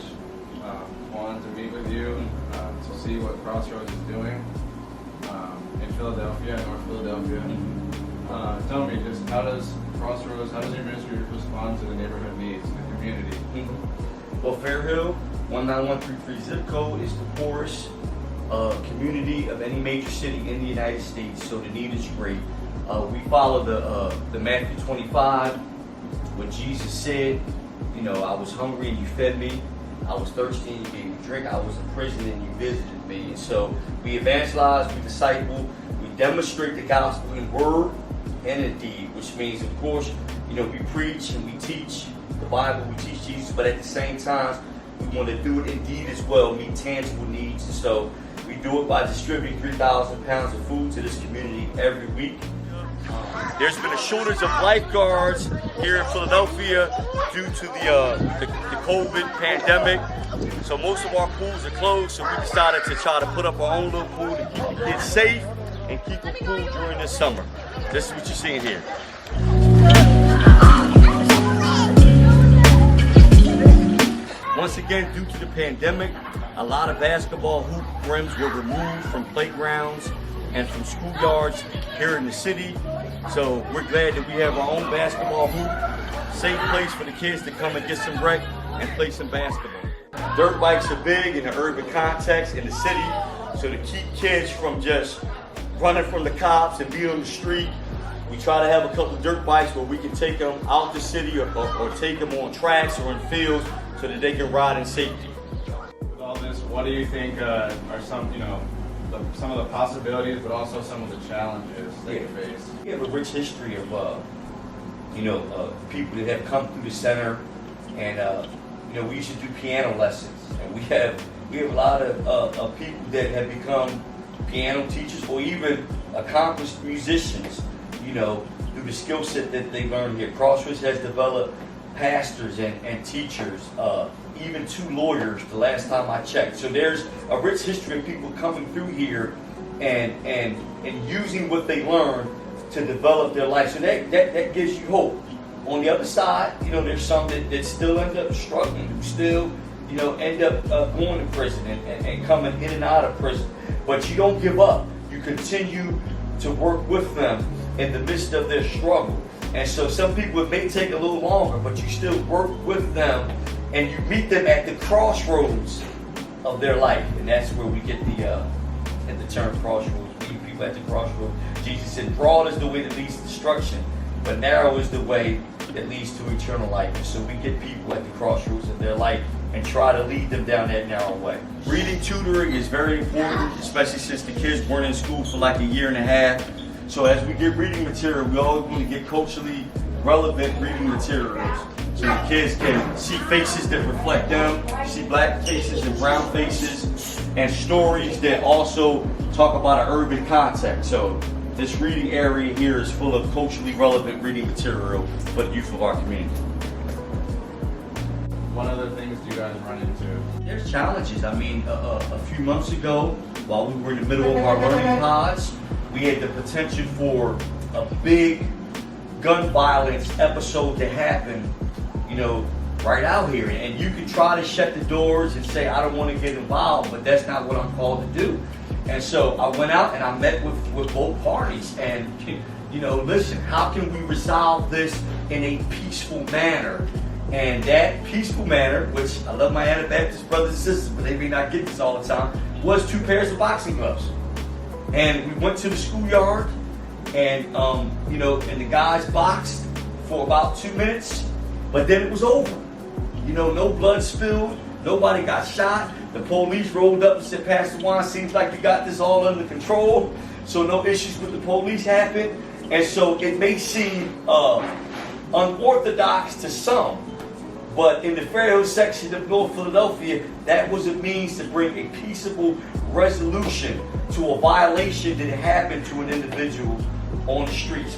Church. Wanted to meet with you to see what Crossroads is doing in Philadelphia, North Philadelphia. Tell me, just how does Crossroads, how does your ministry respond to the neighborhood needs, the community? Well, Fairhill, 19133 zip code is the poorest community of any major city in the United States, so the need is great. We follow the Matthew 25, what Jesus said, you know, I was hungry and you fed me, I was thirsty and you gave me drink, I was in prison and you visited me. And so we evangelize, we disciple, we demonstrate the gospel in word and in deed, which means, of course, you know, we preach and we teach the Bible, we teach Jesus, but at the same time, we want to do it in deed as well, meet tangible needs. And so we do it by distributing 3,000 pounds of food to this community every week. There's been a shortage of lifeguards here in Philadelphia due to the COVID pandemic. So most of our pools are closed, so we decided to try to put up our own little pool to keep the kids safe and keep them cool during this summer. This is what you're seeing here. Once again, due to the pandemic, a lot of basketball hoop rims were removed from playgrounds and from schoolyards here in the city. So we're glad that we have our own basketball hoop, safe place for the kids to come and get some rec and play some basketball. Dirt bikes are big in the urban context in the city, so to keep kids from just running from the cops and being on the street, we try to have a couple of dirt bikes where we can take them out the city or take them on tracks or in fields so that they can ride in safety. With all this, what do you think are some, you know, some of the possibilities, but also some of the challenges that you face? We have a rich history of, people that have come through the center, and we used to do piano lessons, and we have a lot of people that have become piano teachers or even accomplished musicians, you know, through the skill set that they learned here. Crossroads has developed pastors and teachers, even 2 lawyers the last time I checked. So there's a rich history of people coming through here and using what they learned to develop their life. So that gives you hope. On the other side, you know, there's some that still end up struggling, who still, you know, end up going to prison and coming in and out of prison. But you don't give up. You continue to work with them in the midst of their struggle. And so some people, it may take a little longer, but you still work with them and you meet them at the crossroads of their life. And that's where we get the term crossroads. We meet people at the crossroads. Jesus said, broad is the way that leads to destruction, but narrow is the way that leads to eternal life. And so we get people at the crossroads of their life and try to lead them down that narrow way. Reading tutoring is very important, especially since the kids weren't in school for like a year and a half. So as we get reading material, we always want to get culturally relevant reading materials so the kids can see faces that reflect them, see black faces and brown faces, and stories that also talk about an urban context. So this reading area here is full of culturally relevant reading material for the youth of our community. What other things do you guys run into? There's challenges. I mean, a few months ago, while we were in the middle of our learning pods, we had the potential for a big gun violence episode to happen, you know, right out here. And you can try to shut the doors and say, I don't want to get involved, but that's not what I'm called to do. And so I went out and I met with both parties and, you know, listen, how can we resolve this in a peaceful manner? And that peaceful manner, which I love my Anabaptist brothers and sisters, but they may not get this all the time, was 2 pairs of boxing gloves. And we went to the schoolyard and, and the guys boxed for about 2 minutes, but then it was over. You know, no blood spilled, nobody got shot. The police rolled up and said, Pastor Juan, seems like you got this all under control. So no issues with the police happened. And so it may seem unorthodox to some, but in the Fairhill section of North Philadelphia, that was a means to bring a peaceable resolution to a violation that happened to an individual on the streets.